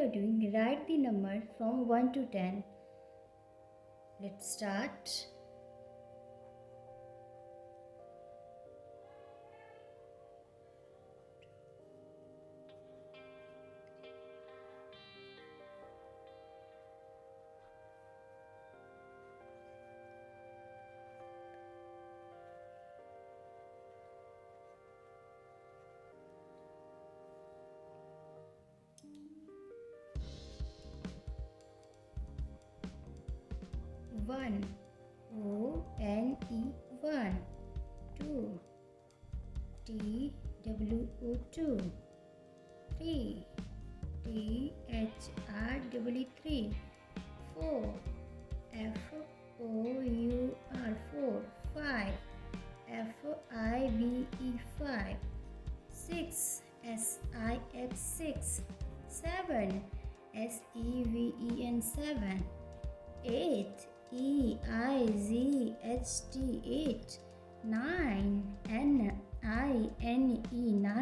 are doing, write the number from 1 to 10. Let's start. One, O-N-E, one. Two, T-W-O, 2. Three, T-H-R-E-E, 3. Four, F-O-U-R, 4. Five, F-I-V-E, 5. Six, S-I-X, 6. Seven, S-E-V-E-N, 7. 8, E-I-Z-H-T, 8. 9, N-I-N-E, 9.